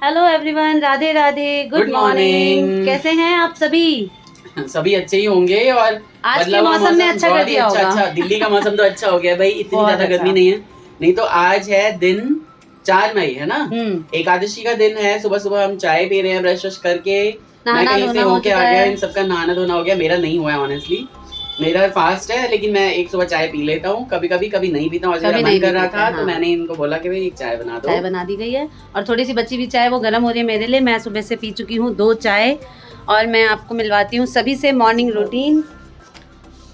Hello everyone, Radhe Radhe, good morning. कैसे हैं आप सभी? सभी अच्छे ही होंगे। और आज के मौसम ने अच्छा कर दिया होगा। अच्छा, दिल्ली का मौसम तो अच्छा हो गया भाई, इतनी ज्यादा गर्मी नहीं है। नहीं तो आज है दिन 4 मई है ना, एकादशी का दिन है। सुबह सुबह हम चाय पी रहे हैं ब्रश व्रश करके। मैं कहीं से होके आ गया, इन सबका नहाना धोना हो गया। मेरा नहीं हुआ है ऑनेस्टली, मेरा फास्ट है, लेकिन मैं एक सुबह चाय पी लेता हूँ। कभी कभी कभी नहीं पीता हूँ। आज मेरा मन कर रहा था तो मैंने इनको बोला कि भाई एक चाय बना दो। चाय बना दी गई है और थोड़ी सी बची हुई चाय वो गर्म हो रही है मेरे लिए। मैं सुबह से पी चुकी हूँ 2 चाय और मैं आपको मिलवाती हूँ सभी से मॉर्निंग रूटीन।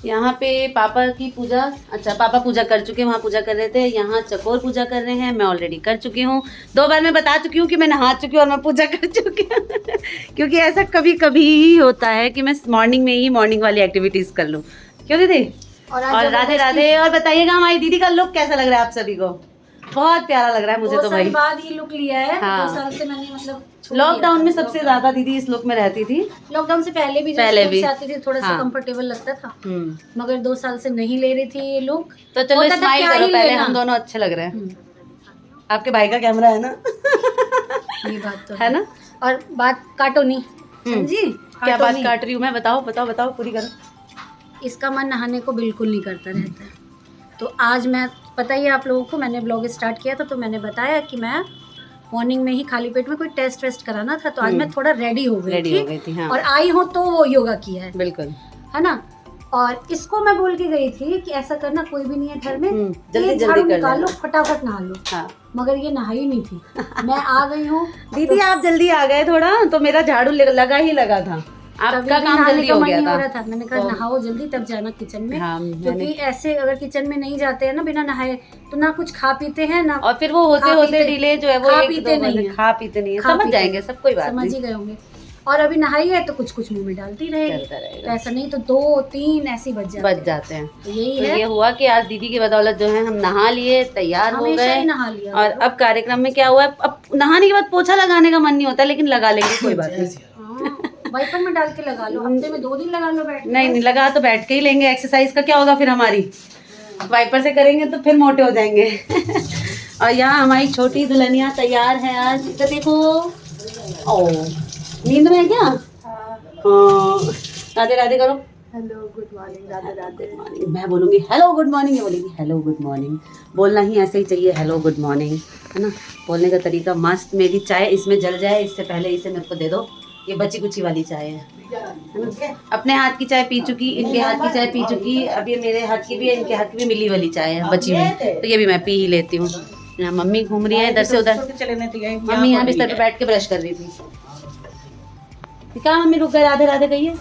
यहाँ पे पापा की पूजा, अच्छा पापा पूजा कर चुके हैं, वहाँ पूजा कर रहे थे। यहाँ चकोर पूजा कर रहे हैं, मैं ऑलरेडी कर चुकी हूँ। 2 बार मैं बता चुकी हूँ कि मैं नहा चुकी हूँ और मैं पूजा कर चुकी हूँ क्योंकि ऐसा कभी कभी ही होता है कि मैं मॉर्निंग में ही मॉर्निंग वाली एक्टिविटीज़ कर लूँ। क्यों दीदी? और राधे राधे। और बताइएगा हमारी दीदी का लुक कैसा लग रहा है आप सभी को? बहुत प्यारा लग रहा है मुझे तो भाई। बाद ही लुक लिया है। हाँ। 2 साल से मैंने मतलब लॉकडाउन में सबसे ज्यादा दीदी इस लुक में रहती थी। लॉकडाउन से पहले भी से आती थी, थोड़ा सा कंफर्टेबल लगता था। मगर 2 साल से नहीं ले रही थी ये लुक। तो चलो स्माइल करो पहले, हम दोनों अच्छे लग रहे हैं। आपके भाई का कैमरा है ना? ये बात तो है ना। और बात काटो नहीं समझी? क्या बात काट रही हूँ मैं? बताओ बताओ बताओ, पूरी करो। इसका मन नहाने को बिल्कुल नहीं करता रहता है। तो आज मैं, पता ही है आप लोगों को, मैंने ब्लॉग स्टार्ट किया था तो मैंने बताया कि मैं मॉर्निंग में ही खाली पेट में कोई टेस्ट वेस्ट कराना था। तो आज मैं थोड़ा रेडी हो गई थी हाँ। और आई हूँ तो वो योगा किया है बिल्कुल, है ना। और इसको मैं बोल के गई थी कि ऐसा करना, कोई भी नहीं है घर में, जल्दी जल्दी निकाल लो, फटाफट नहा लो। हाँ। मगर ये नहाई नहीं थी। मैं आ गई हूँ दीदी आप जल्दी आ गए थोड़ा, तो मेरा झाड़ू लगा ही लगा था। आपका काम जल्दी हो गया था। मैंने कहा नहाओ जल्दी तब जाना किचन में। क्योंकि ऐसे अगर किचन में नहीं जाते हैं ना बिना नहाए, तो ना कुछ खा पीते हैं ना, और फिर वो होते होते डिले जो है वो खा पीते नहीं, समझ जाएंगे सब, कोई बात नहीं, समझ ही गए होंगे। और अभी नहाई है तो कुछ कुछ मुंह में डालती रहेगी, ऐसा नहीं तो 2-3 ऐसे ही बच जाते हैं। तो यही है, ये हुआ कि आज दीदी की बदौलत जो है हम नहा लिए, तैयार हो गए, नहा लिया। और अब कार्यक्रम में क्या हुआ है, अब नहाने के बाद पोछा लगाने का मन नहीं होता, लेकिन लगा लेंगे, कोई बात नहीं। वाइपर में डाल के लगा लो, हफ्ते में 2 दिन लगा लो। नहीं लगा तो बैठ के ही लेंगे। एक्सरसाइज का क्या होगा फिर हमारी, वाइपर से करेंगे तो फिर मोटे हो जाएंगे। और यहाँ हमारी छोटी दुल्हनिया तैयार है आज, तो देखो। ओ नींद में है क्या? राधे राधे करो। Hello good morning, Radhe Radhe. मैं बोलूँगी हेलो गुड मॉर्निंग, ये बोलेगी हेलो गुड मॉर्निंग। बोलना ही ऐसे ही चाहिए, हेलो गुड मॉर्निंग, है ना। बोलने का तरीका मस्त। मेरी चाय इसमें जल जाए इससे पहले इसे मेरे को दे दो। ये बची कुची वाली चाय है ना? अपने हाथ की चाय पी चुकी, इनके हाथ की चाय पी चुकी, अब ये मेरे हाथ की भी है, इनके हाथ की भी मिली वाली चाय है बची हुई, तो ये भी मैं पी ही लेती हूँ। यहाँ मम्मी घूम रही है इधर से उधर। मम्मी यहाँ बिस्तर पे बैठ के ब्रश कर रही थी। क्या मम्मी रुक गए? राधे राधे कहिए।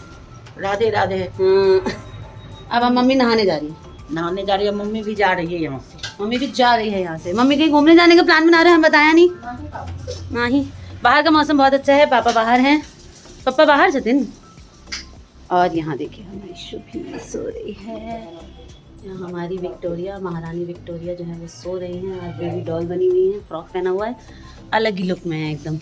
राधे राधे। अब हम मम्मी नहाने जा रही है, नहाने जा रही है। मम्मी भी जा रही है यहाँ से। मम्मी भी जा रही है यहाँ से। मम्मी कहीं घूमने जाने का प्लान बना रहे हैं, हम बताया नहीं। नहीं, बाहर का मौसम बहुत अच्छा है, पापा बाहर हैं, पापा बाहर जतिन। और यहाँ देखिए हमारी शुभी सो रही है। यहाँ हमारी विक्टोरिया, महारानी विक्टोरिया जो है वो सो रही हैं। आज बेबी डॉल बनी हुई है, फ्रॉक पहना हुआ है, अलग ही लुक में है एकदम।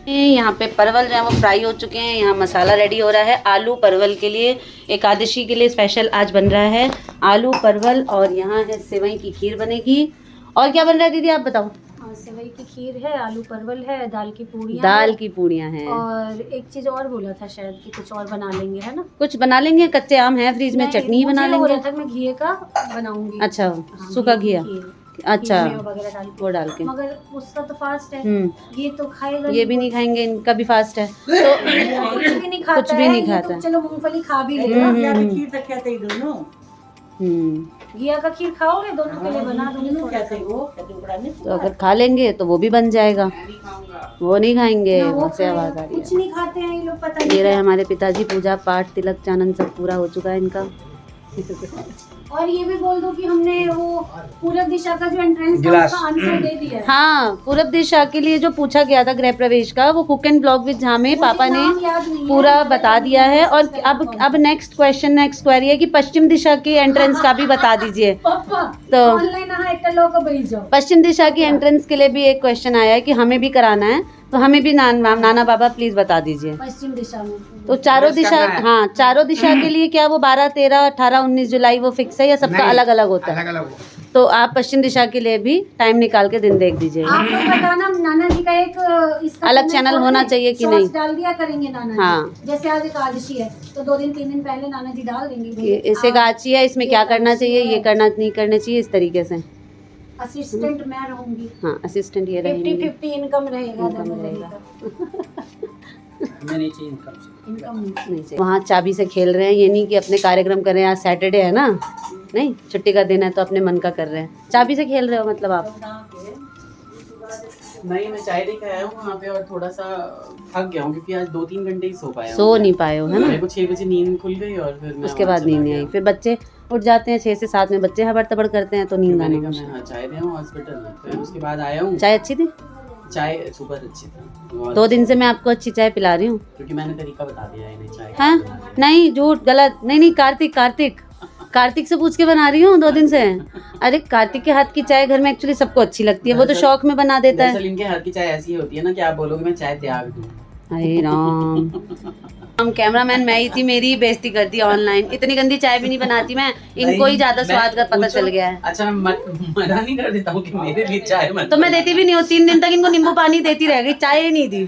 यहाँ पे परवल जो है वो फ्राई हो चुके हैं। यहाँ मसाला रेडी हो रहा है आलू परवल के लिए, एकादशी के लिए स्पेशल आज बन रहा है आलू परवल। और यहाँ है सेवई की खीर बनेगी। और क्या बन रहा है दीदी आप बताओ? सेवई की खीर है, आलू परवल है, दाल की पूड़ियाँ हैं। और एक चीज और बोला था शायद कि कुछ और बना लेंगे, है ना? कुछ बना लेंगे, कच्चे आम है फ्रिज में, चटनी बना लेंगे। मैं घी का बनाऊंगी। अच्छा, सूखा घिया, अच्छा वो डाल के। मगर उसका तो फास्ट है, ये तो खाएगा, ये भी नहीं खाएंगे, इनका भी फास्ट है, तो कुछ भी नहीं खाता। तो चलो मूंगफली खा भी लेगा। घिया का खीर खाओगे? दोनों के लिए बना दूंगी। तो अगर खा लेंगे तो वो भी बन जाएगा, वो नहीं खाएंगे, से आवाज आ रही है। कुछ नहीं खाते हैं ये लोग, पता नहीं। ये रहे हमारे पिताजी, पूजा पाठ तिलक चानन सब पूरा हो चुका है इनका। और ये भी बोल दो कि हमने वो पूरब दिशा का जो एंट्रेंस था उसका आंसर दे दिया है। हाँ, पूरब दिशा के लिए जो पूछा गया था गृह प्रवेश का, वो कुक एंड ब्लॉग विद जहाँ में पापा ने पूरा बता दिया है। और अब नेक्स्ट क्वेश्चन, नेक्स्ट क्वेरी है कि पश्चिम दिशा की एंट्रेंस का भी बता दीजिए। तो पश्चिम दिशा की एंट्रेंस के लिए भी एक क्वेश्चन आया है कि हमें भी कराना है, तो हमें भी नाना बाबा प्लीज बता दीजिए। पश्चिम दिशा में तो चारों दिशा, हाँ चारों दिशा के लिए क्या वो 12, 13, 18, 19 जुलाई वो फिक्स है या सबका अलग अलग होता है? तो आप पश्चिम दिशा के लिए भी टाइम निकाल के दिन देख दीजिए। आप बताना नाना जी का एक इसका अलग comment चैनल खोल होना के चाहिए कि shorts नहीं? डाल दिया करेंगे नाना जी। हाँ। जैसे आज एकादशी है तो 2 दिन 3 दिन पहले नाना जी डाल देंगे कि इसे गाची है, इसमें क्या करना चाहिए, ये करना नहीं करना चाहिए, इस तरीके से। असिस्टेंट मैं रहूंगी, हाँ, असिस्टेंट ये 50-50 इनकम रहेगा, इनकम दोनों रहेगा। इनकम नहीं। नहीं चाहिए। वहाँ चाबी से खेल रहे हैं, ये नहीं कि अपने कार्यक्रम कर रहे हैं। आज सैटरडे है ना, नहीं छुट्टी का दिन है तो अपने मन का कर रहे हैं। चाबी से खेल रहे हो मतलब आप? नहीं, मैं चाय लेके आया हूँ वहाँ पे और थोड़ा सा थक गया हूँ क्योंकि आज 2-3 घंटे ही सो पाया सो नहीं पाए हो है ना? मेरे को 6 बजे नींद खुल गई और फिर मैं उसके वहाँ बाद चला नींद नहीं गया। आई। फिर बच्चे उठ जाते हैं 6 से 7 में, बच्चे हबड़ तबड़ करते हैं तो नींद मैंने आने कहा लगती मैं हाँ चाय दे आऊँ हॉस्पिटल। फिर उसके बाद आया हूँ। चाय अच्छी थी? चाय सुपर अच्छी थी और 2 दिन से मैं आपको अच्छी चाय पिला रही हूँ। क्योंकि मैंने तरीका बता दिया है इन्हें चाय का हाँ बनाने का। नहीं, झूठ गलत नहीं। कार्तिक से पूछ के बना रही हूँ 2 दिन से। अरे कार्तिक के हाथ की चाय घर में एक्चुअली सबको अच्छी लगती है, वो तो शौक में बना देता है। दरअसल इनके हाथ की चाय ऐसी होती है ना कि आप बोलोगे मैं चाय त्याग दूँ। अरे राम, हम कैमरामैन मैं ही थी, मेरी ही बेइज्जती कर दी ऑनलाइन। इतनी गंदी चाय भी नहीं बनाती मैं, इनको ही ज्यादा स्वाद का पता चल गया है। अच्छा मैं मना नहीं कर देता हूँ कि मेरे लिए चाय मत तो मैं देती भी नहीं हूँ, 3 दिन तक इनको नींबू पानी देती रह गई, चाय ही नहीं दी।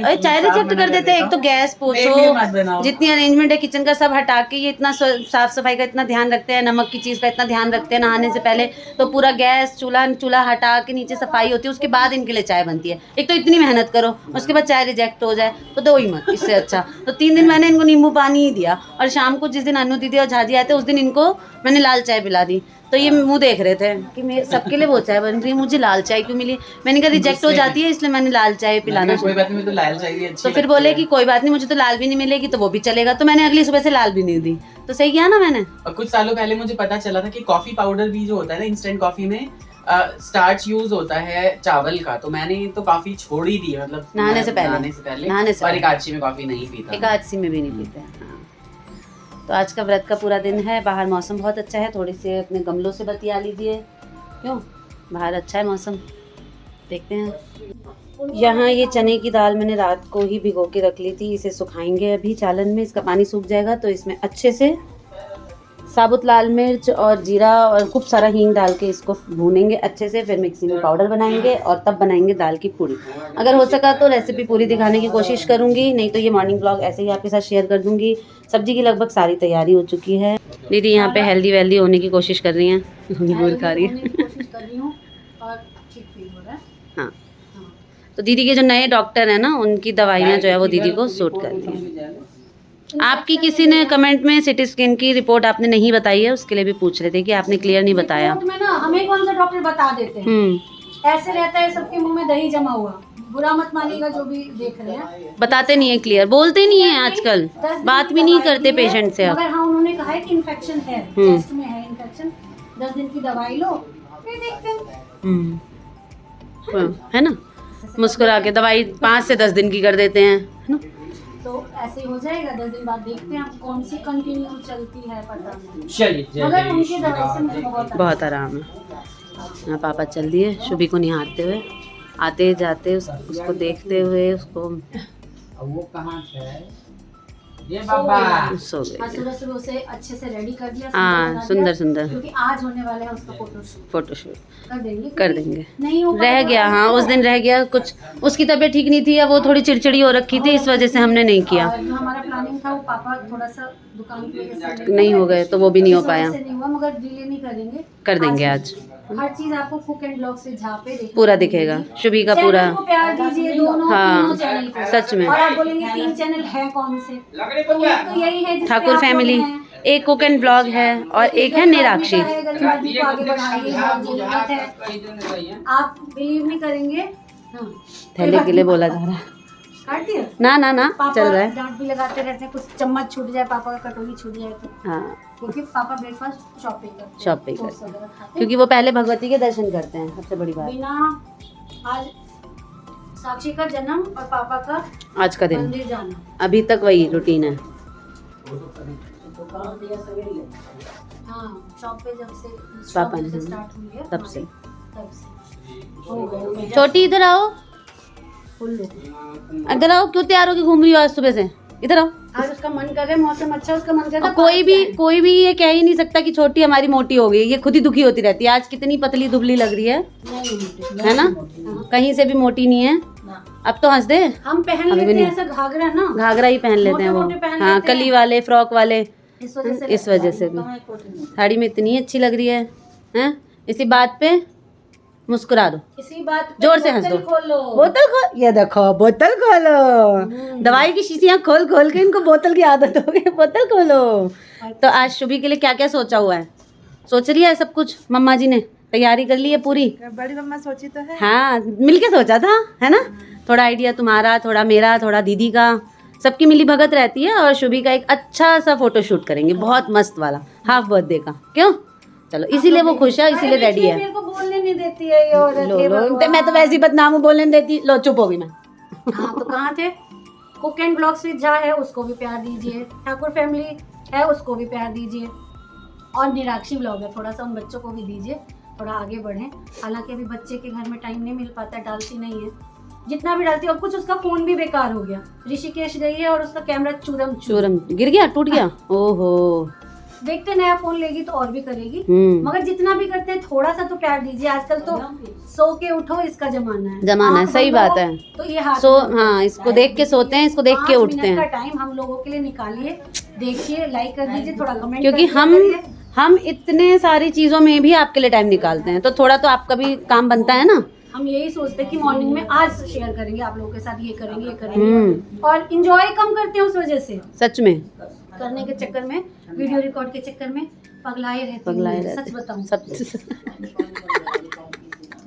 अरे चाय रिजेक्ट कर देते हैं। एक तो गैस पोछो, जितनी अरेंजमेंट है किचन का सब हटा के ये इतना साफ सफाई का इतना ध्यान रखते हैं, नमक की चीज का इतना ध्यान रखते हैं, नहाने से पहले तो पूरा गैस चूल्हा हटा के नीचे सफाई होती है, उसके बाद इनके लिए चाय बनती है। एक तो इतनी मेहनत करो, उसके बाद चाय रिजेक्ट हो जाए तो दो ही मत, इससे अच्छा। तो 3 दिन मैंने इनको नींबू पानी ही दिया और शाम को जिस दिन अनु दीदी और झाजी आए थे उस दिन इनको मैंने लाल चाय पिला दी। तो ये मुंह देख रहे थे कि मैं सबके लिए वो चाय बन रही है, मुझे लाल चाय क्यों मिली? मैंने कहा रिजेक्ट हो जाती है इसलिए मैंने लाल चाय पिलाना। कोई बात नहीं, तो लाल चाय भी अच्छी तो फिर लगती बोले है। कि कोई बात नहीं, मुझे तो लाल भी नहीं मिलेगी तो वो भी चलेगा। तो मैंने अगली सुबह से लाल भी नहीं दी। तो सही किया ना मैंने। और कुछ सालों पहले मुझे पता चला था कि कॉफी पाउडर भी जो होता है ना इंस्टेंट कॉफी में स्टार्च यूज होता है चावल का। तो मैंने तो कॉफी छोड़ ही दी, मतलब नहाने से पहले नहाने से और एकादशी में कॉफी नहीं पीता। एकादशी में भी नहीं पीते हैं। हाँ। तो आज का व्रत का पूरा दिन है, बाहर मौसम बहुत अच्छा है। थोड़ी से अपने गमलों से बतिया लीजिए, क्यों बाहर अच्छा है मौसम। देखते हैं। यहाँ ये चने की दाल मैंने रात को ही भिगो के रख ली थी, इसे सुखाएंगे अभी चालन में। इसका पानी सूख जाएगा तो इसमें अच्छे से साबुत लाल मिर्च और जीरा और खूब सारा हींग डाल के इसको भूनेंगे अच्छे से। फिर मिक्सी में पाउडर बनाएंगे और तब बनाएंगे दाल की पूरी। अगर हो सका तो रेसिपी पूरी दिखाने की कोशिश करूंगी, नहीं तो ये मॉर्निंग ब्लॉग ऐसे ही आपके साथ शेयर कर दूंगी। सब्जी की लगभग सारी तैयारी हो चुकी है। दीदी यहाँ पे हेल्दी वेल्दी होने की कोशिश कर रही हैं, गुड़ खा रही है। कोशिश कर रही हूँ और ठीक फील हो रहा है। हाँ, तो दीदी के जो नए डॉक्टर हैं ना, उनकी दवाइयाँ जो है वो दीदी को सूट करती हैं। आपकी किसी ने कमेंट में सिटी स्कैन की रिपोर्ट आपने नहीं बताई है, उसके लिए भी पूछ रहे थे कि आपने क्लियर नहीं बताया। रिपोर्ट में ना हमें कौन सा डॉक्टर बता देते हैं, ऐसे रहता है सबके मुंह में दही जमा हुआ। बुरा मत मानिएगा जो भी देख रहे हैं, बताते नहीं है क्लियर, बोलते नहीं है आजकल, बात भी नहीं करते पेशेंट से अब। मगर हाँ उन्होंने कहा है कि इन्फेक्शन है, चेस्ट में है इन्फेक्शन, 10 दिन की दवाई लो फिर देखते हैं। है ना, मुस्कुरा के दवाई 5 से 10 दिन की कर देते हैं, है ना। तो ऐसे ही हो जाएगा, 10 दिन बाद देखते हैं आप कौन सी कंटिन्यू चलती है, पता नहीं। चलिए मगर उनकी दवाई से मुझे बहुत आराम है। यहाँ पापा चल दिए शुभी को निहारते हुए, आते जाते उसको देखते हुए उसको वो कहाँ है ये बाबा सो गए। आज सुबह सुबह उसे अच्छे से रेडी कर दिया, हाँ सुंदर सुंदर, क्योंकि आज होने वाला है उसका फोटोशूट कर देंगे। नहीं होगा रह तो गया, हाँ उस दिन रह गया कुछ, उसकी तबीयत ठीक नहीं थी या वो थोड़ी चिड़चिड़ी हो रखी थी, इस वजह से हमने नहीं किया। और जो हमारा प्लानिंग था वो पापा थोड़ा सा दुकान की वजह से नहीं हो गए तो वो भी नहीं हो इस वजह पाया, से नहीं हुआ, मगर डिले नहीं करेंगे, कर देंगे आज। हर चीज आपको कुक एंड ब्लॉग से झापे देखने पूरा को दिखेगा मिलेगी। शुभी का चैनल पूरा। को प्यार दीजिए, दोनों हाँ, तीनों चैनल को। सच में। और आप बोलेंगे 3 चैनल है कौन से, तो एक तो यही है जिसपे ठाकुर आप लोग फैमिली, हैं। एक कुक एंड ब्लॉग है और एक है निराक्षी। गरीबादी को आगे बढ़ाइए, बहुत जरूरत है। आप बिलीव नहीं करेंगे। हाँ, थैले के लिए बोला जा रहा है, काट दिया ना ना ना पापा चल रहा है। डांट भी लगाते रहते हैं, कुछ चम्मच छूट जाए, पापा का कटोरी छूट जाए तो, हाँ क्योंकि पापा ब्रेकफास्ट शॉप पे करते हैं, शॉप पे ही टोस्ट करते हैं, वगैरह खाते हैं। क्योंकि वो पहले भगवती के दर्शन करते हैं, सबसे बड़ी बात। बिना आज साक्षी का जन्म और पापा का आज का दिन मंदिर जाना, अभी तक वही रूटीन है। हाँ शॉप पे जब से पापा ने स्टार्ट हुई है तब से। हो गए छोटी इधर आओ, फुल इधर आओ, क्यों तैयार होके घूम रही हो आज सुबह से? इधर आओ। आज उसका मन कर रहा है, मौसम अच्छा, उसका मन कर रहा और है। कोई भी ये कह ही नहीं सकता कि छोटी हमारी मोटी हो गई, ये खुद ही दुखी होती रहती है। आज कितनी पतली दुबली लग रही है ना, कहीं से भी मोटी नहीं है। अब तो हंस दे, हम पहन अभी भी लेते हैं नहीं। ऐसा घाघरा ना, घाघरा ही पहन लेते हैं वो, मोटे-मोटे पहन हाँ लेते हैं। कली वाले फ्रॉक वाले, इस वजह से भी साड़ी में इतनी अच्छी लग रही है, हैं? इसी बात पे मुस्कुरा दो, इसी बात पे जोर से हंस बोतल दो। खोलो। बोतल खोल, ये देखो बोतल खोलो, दवाई की शीशियां खोल खोल के इनको बोतल की आदत हो गई, बोतल खोलो। तो आज शुभी के लिए क्या क्या सोचा हुआ है? सोच रही है सब कुछ, मम्मा जी ने तैयारी कर ली है पूरी? बड़ी मम्मा सोची तो है। हाँ, मिलके सोचा था, है ना? थोड़ा आइडिया तुम्हारा, थोड़ा मेरा, थोड़ा दीदी का, सबकी मिली भगत रहती है। और शुभी का एक अच्छा सा फोटो शूट करेंगे, बहुत मस्त वाला, हाफ बर्थडे का। क्यों? चलो, इसीलिए वो खुश है, इसीलिए रेडी है। मेरे को बोलने नहीं देती है ये औरत। लो लो, तो मैं तो वैसे ही बदनाम हूँ, बोलने नहीं देती। लो चुप हो गई मैं। हाँ, तो कहाँ थे? कुक एंड ब्लॉग्स विद जा है, उसको भी प्यार दीजिए। ठाकुर फैमिली है, उसको भी प्यार दीजिए। और निराक्षी ब्लॉग है, थोड़ा सा उन बच्चों को भी दीजिए, थोड़ा आगे बढ़ें। हालांकि अभी बच्चे के घर में टाइम नहीं मिल पाता, डालती नहीं है, जितना भी डालती है। और कुछ उसका फोन भी बेकार हो गया, ऋषिकेश गई है और उसका कैमरा चूरम गिर गया, टूट गया। ओहो। देखते नया फोन लेगी तो और भी करेगी। मगर जितना भी करते हैं थोड़ा सा तो प्यार दीजिए। आजकल तो सो के उठो इसका जमाना है, सही आँख बात बंद है। हो तो ये हाथ सो में हाँ, इसको देख के सोते हैं, इसको देख के 5 उठते मिनट का हैं। टाइम हम लोगों के लिए निकालिए, देखिए, लाइक कर दीजिए, थोड़ा कमेंट क्योंकि कर दिया करिए। हम इतने सारी चीजों में भी आपके लिए टाइम निकालते हैं, तो थोड़ा तो आपका भी काम बनता है ना। हम यही सोचते हैं कि मॉर्निंग में आज शेयर करेंगे आप लोगों के साथ, ये करेंगे और इंजॉय कम करते हैं उस वजह से, सच में करने के चक्कर में, वीडियो रिकॉर्ड के चक्कर में पगलाए रहते हैं। सच बताऊं,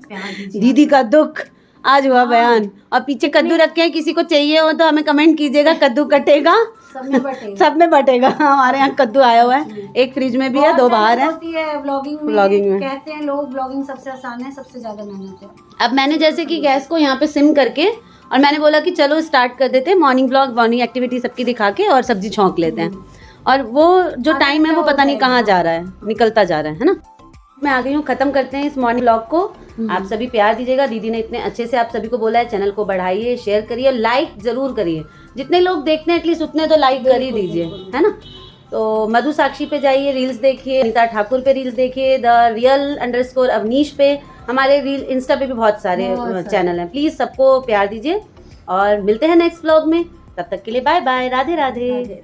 प्यार दीजिए। दीदी का दुख आज हुआ बयान। और पीछे कद्दू रखे हैं, किसी को चाहिए हो तो हमें कमेंट कीजिएगा, कद्दू कटेगा, सब में बटेगा। सब में बटेगा। हमारे यहाँ कद्दू आया हुआ है, एक फ्रिज में भी है, 2 बाहर है। होती है ब्लॉगिंग में कहते हैं लोग, ब्लॉगिंग सबसे आसान है, सबसे ज्यादा मेहनत है। अब मैंने जैसे कि गैस को यहाँ पे सिम करके, और मैंने बोला कि चलो स्टार्ट कर देते हैं, मॉर्निंग ब्लॉग, मॉर्निंग एक्टिविटी सबकी दिखा के और सब्जी छौंक लेते हैं। और वो जो टाइम है वो पता नहीं कहाँ जा रहा है, निकलता जा रहा है ना। मैं आ गई हूँ, खत्म करते हैं इस मॉर्निंग ब्लॉग को। आप सभी प्यार दीजिएगा, दीदी ने इतने अच्छे से आप सभी को बोला है, चैनल को बढ़ाइए, शेयर करिए, लाइक जरूर करिए। जितने लोग देखते हैं एटलीस्ट उतने तो लाइक कर ही दीजिए, है ना। तो मधु साक्षी पे जाइए, रील्स देखिए, अनीता ठाकुर पे रील्स देखिए, द रियल_ अवनीश पे, हमारे रील इंस्टा पे भी बहुत सारे चैनल हैं। प्लीज सबको प्यार दीजिए और मिलते हैं नेक्स्ट ब्लॉग में। तब तक के लिए बाय बाय, राधे राधे।